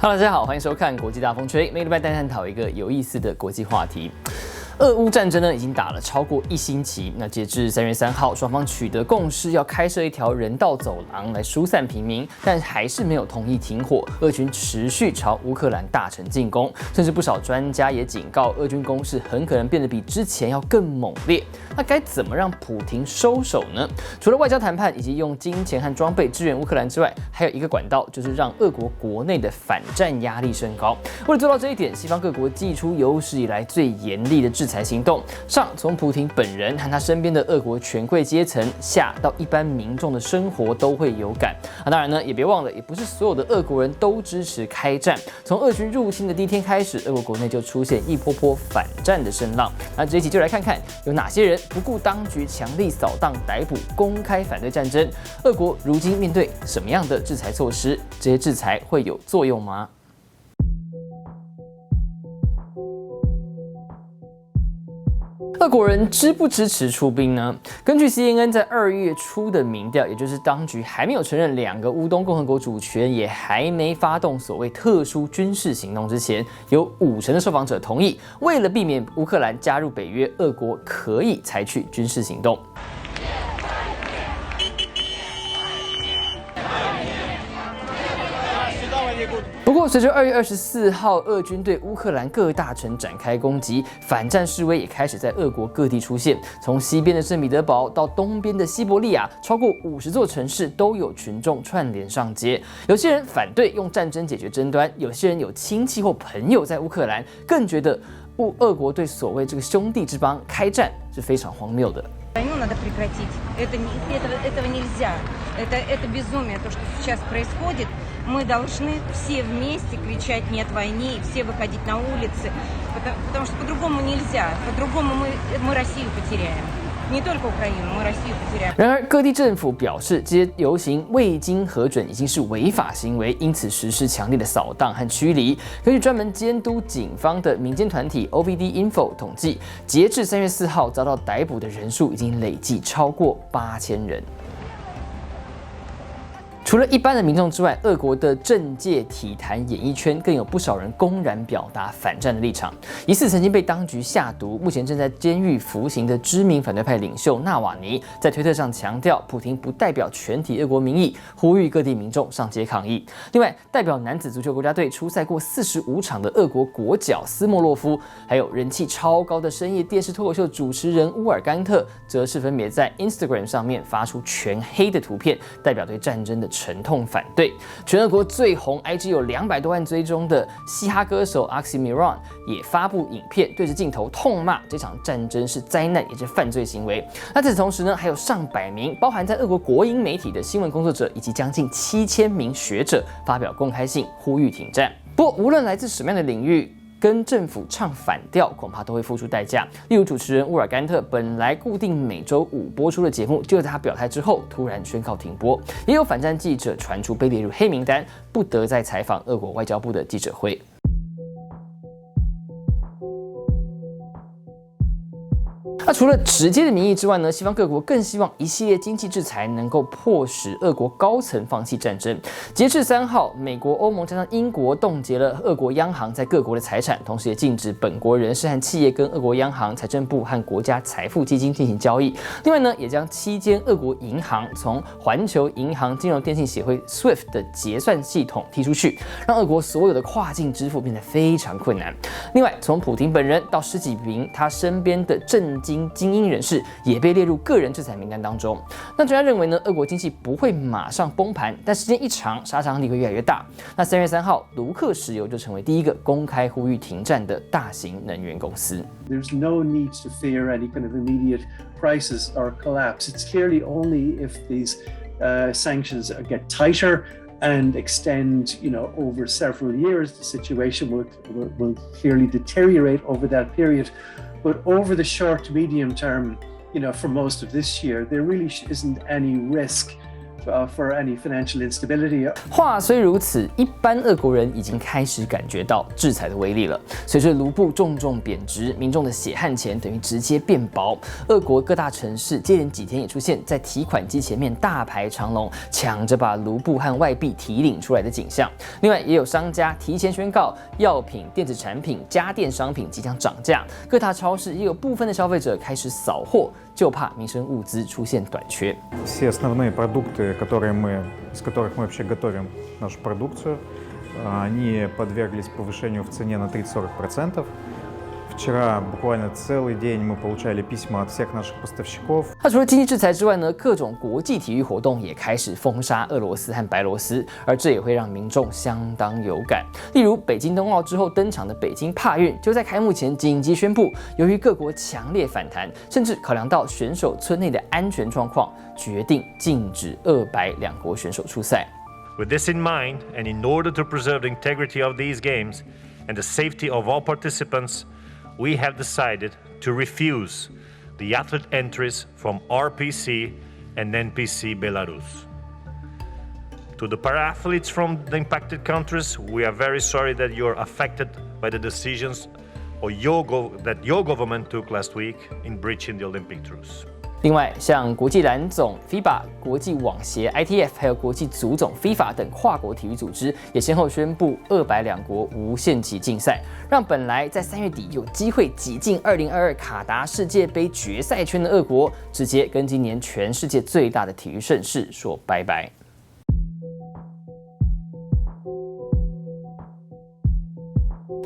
Hello， 大家好，欢迎收看国际大风吹，每个礼拜带探讨一个有意思的国际话题。俄乌战争呢，已经打了超过1星期。那截至3月3号，双方取得共识，要开设一条人道走廊来疏散平民，但还是没有同意停火。俄军持续朝乌克兰大城进攻，甚至不少专家也警告，俄军攻势很可能变得比之前要更猛烈。那该怎么让普廷收手呢？除了外交谈判以及用金钱和装备支援乌克兰之外，还有一个管道，就是让俄国国内的反战压力升高。为了做到这一点，西方各国祭出有史以来最严厉的制裁行动，上从普廷本人和他身边的俄国权贵阶层，下到一般民众的生活都会有感。当然呢，也别忘了，也不是所有的俄国人都支持开战。从俄军入侵的第一天开始，俄国国内就出现一波波反战的声浪。那这一期就来看看有哪些人不顾当局强力扫荡、逮捕，公开反对战争。俄国如今面对什么样的制裁措施？这些制裁会有作用吗？俄国人支不支持出兵呢？根据 CNN 在2月初的民调，也就是当局还没有承认2个乌东共和国主权，也还没发动所谓特殊军事行动之前，有50%的受访者同意，为了避免乌克兰加入北约，俄国可以采取军事行动。不过，随着2月24号俄军对乌克兰各大城展开攻击，反战示威也开始在俄国各地出现。从西边的圣彼得堡到东边的西伯利亚，超过50座城市都有群众串联上街。有些人反对用战争解决争端，有些人有亲戚或朋友在乌克兰，更觉得俄国对所谓这个兄弟之邦开战是非常荒谬的。Войну надо прекратить. Этого нельзя. Это безумие, то, что сейчас происходит. Мы должны все вместе кричать «нет войне» и все выходить на улицы, потому что по-другому нельзя. По-другому мы Россию потеряем. 然而，各地政府表示，这些游行未经核准已经是违法行为，因此实施强烈的扫荡和驱离。根据专门监督警方的民间团体 OVD Info 统计，截至3月4号，遭到逮捕的人数已经累计超过8000人。除了一般的民众之外，俄国的政界、体坛、演艺圈更有不少人公然表达反战的立场。疑似曾经被当局下毒，目前正在监狱服刑的知名反对派领袖纳瓦尼，在推特上强调，普廷不代表全体俄国民意，呼吁各地民众上街抗议。另外，代表男子足球国家队出赛过45场的俄国国脚斯莫洛夫，还有人气超高的深夜电视脱口秀主持人乌尔甘特，则是分别在 Instagram 上面发出全黑的图片，代表对战争的沉痛反对。全俄国最红 IG 有200多万追踪的嘻哈歌手 Oxymiron 也发布影片，对着镜头痛骂这场战争是灾难，也是犯罪行为。那在此同时呢，还有上百名包含在俄国国营媒体的新闻工作者以及将近7000名学者发表公开信呼吁停战。不过，无论来自什么样的领域，跟政府唱反调，恐怕都会付出代价。例如，主持人乌尔甘特本来固定每周5播出的节目，就在他表态之后突然宣告停播。也有反战记者传出被列入黑名单，不得再采访俄国外交部的记者会。那除了直接的民意之外呢，西方各国更希望一系列经济制裁能够迫使俄国高层放弃战争。截至3号，美国、欧盟加上英国冻结了俄国央行在各国的财产，同时也禁止本国人士和企业跟俄国央行、财政部和国家财富基金进行交易。另外呢，也将7间俄国银行从环球银行金融电信协会 SWIFT 的结算系统踢出去，让俄国所有的跨境支付变得非常困难。另外，从普廷本人到10几名他身边的政经精英人士也被列入个人制裁名单当中。那专家认为呢，俄国经济不会马上崩盘，但时间一长，杀伤力会越来越大。那3月3号，卢克石油就成为第一个公开呼吁停战的大型能源公司。There's no need to fear any kind of immediate crisis or collapse. It's clearly only if these sanctions get tighter and extend, over several years, the situation will clearly deteriorate over that period. But over the short to medium term, for most of this year, there really isn't any risk for any financial instability. 话虽如此，一般俄国人已经开始感觉到制裁的威力了。随着卢布重重贬值，民众的血汗钱等于直接变薄。俄国各大城市接连几天也出现在提款机前面大排长龙，抢着把卢布和外币提领出来的景象。另外，也有商家提前宣告药品、电子产品、家电商品即将涨价。各大超市也有部分的消费者开始扫货，就怕民生物资出现短缺。Все основные продукты, из которых мы вообще готовим нашу продукцию, они подверглись повышению в цене на 30-40%. Вчера буквально целый день мы получали письма от всех наших поставщиков. 那除了经济制裁之外呢，各种国际体育活动也开始封杀俄罗斯和白罗斯，而这也会让民众相当有感。例如，北京冬奥之后登场的北京帕运，就在开幕前紧急宣布，由于各国强烈反弹，甚至考量到选手村内的安全状况，决定禁止俄白两国选手出赛。With this in mind, and in order to preserve the integrity of these games and the safety of all participants, we have decided to refuse the athlete entries from RPC and NPC Belarus. To the para-athletes from the impacted countries, we are very sorry that you are affected by the decisions that your government took last week in breaching the Olympic truce. 另外，像国际篮总 FIBA、国际网协 ITF， 还有国际足总 FIFA 等跨国体育组织，也先后宣布俄白两国无限期禁赛，让本来在3月底有机会挤进2022卡达世界杯决赛圈的俄国，直接跟今年全世界最大的体育盛事说拜拜。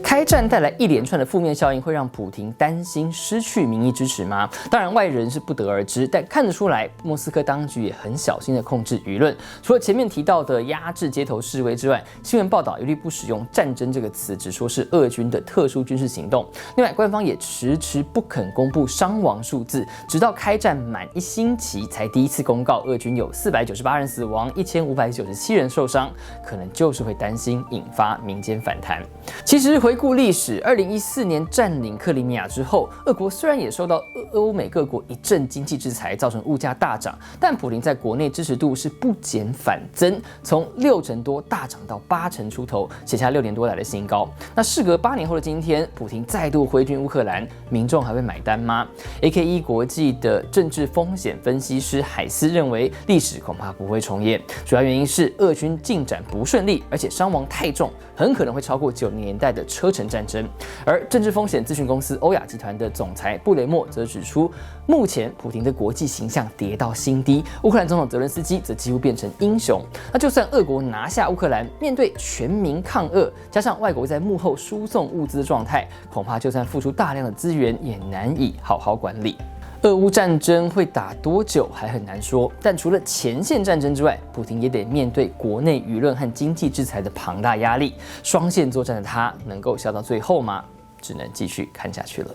开战带来一连串的负面效应，会让普亭担心失去民意支持吗？当然，外人是不得而知，但看得出来，莫斯科当局也很小心地控制舆论。除了前面提到的压制街头示威之外，新闻报道一律不使用“战争”这个词，只说是俄军的特殊军事行动。另外，官方也迟迟不肯公布伤亡数字，直到开战满1星期才第一次公告，俄军有498人死亡，1597人受伤，可能就是会担心引发民间反弹。其实回顾历史，2014年占领克里米亚之后，俄国虽然也受到欧美各国一阵经济制裁，造成物价大涨，但普亭在国内支持度是不减反增，从60%多大涨到80%出头，写下6年多来的新高。那事隔8年后的今天，普亭再度挥军乌克兰，民众还会买单吗 ？AKE 国际的政治风险分析师海斯认为，历史恐怕不会重演，主要原因是俄军进展不顺利，而且伤亡太重，很可能会超过90年代的车臣战争。而政治风险咨询公司欧亚集团的总裁布雷默则指出，目前普亭的国际形象跌到新低，乌克兰总统泽伦斯基则几乎变成英雄。那就算俄国拿下乌克兰，面对全民抗俄，加上外国在幕后输送物资的状态，恐怕就算付出大量的资源，也难以好好管理。俄乌战争会打多久还很难说，但除了前线战争之外，普亭也得面对国内舆论和经济制裁的庞大压力。双线作战的他能够笑到最后吗？只能继续看下去了。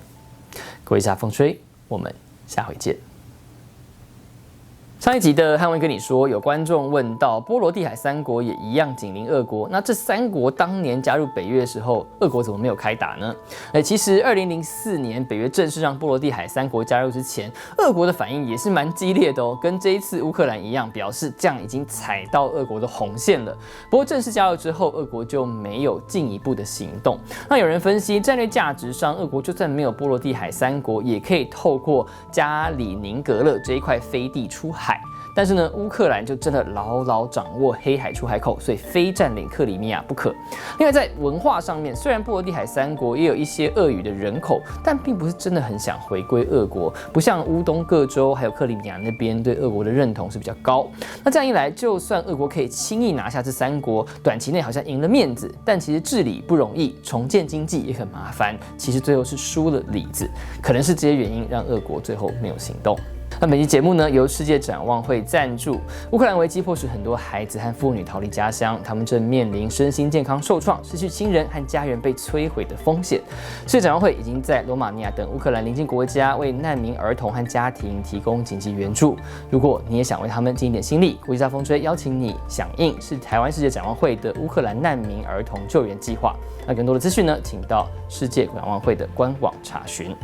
各位下风吹，我们下回见。上一集的汉文跟你说，有观众问到，波罗的海3国也一样紧邻俄国，那这3国当年加入北约的时候，俄国怎么没有开打呢？其实2004年北约正式让波罗的海3国加入之前，俄国的反应也是蛮激烈的哦，跟这一次乌克兰一样，表示这样已经踩到俄国的红线了。不过正式加入之后，俄国就没有进一步的行动。那有人分析，战略价值上，俄国就算没有波罗的海3国，也可以透过加里宁格勒这一块飞地出海。但是呢，乌克兰就真的牢牢掌握黑海出海口，所以非占领克里米亚不可。另外，在文化上面，虽然波罗的海3国也有一些俄语的人口，但并不是真的很想回归俄国，不像乌东各州还有克里米亚那边对俄国的认同是比较高。那这样一来，就算俄国可以轻易拿下这3国，短期内好像赢了面子，但其实治理不容易，重建经济也很麻烦，其实最后是输了里子。可能是这些原因让俄国最后没有行动。那本期节目呢，由世界展望会赞助。乌克兰危机迫使很多孩子和妇女逃离家乡，他们正面临身心健康受创、失去亲人和家人被摧毁的风险。世界展望会已经在罗马尼亚等乌克兰邻近国家为难民儿童和家庭提供紧急援助。如果你也想为他们尽一点心力，国际大风吹邀请你响应是台湾世界展望会的乌克兰难民儿童救援计划。那更多的资讯呢，请到世界展望会的官网查询。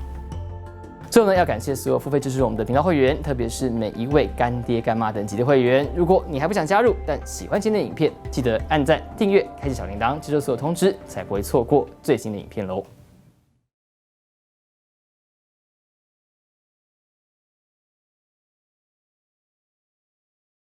最后呢，要感谢所有付费支持我们的频道会员，特别是每一位干爹干妈等级的会员。如果你还不想加入，但喜欢今天的影片，记得按赞、订阅、开启小铃铛，接收所有通知，才不会错过最新的影片喽。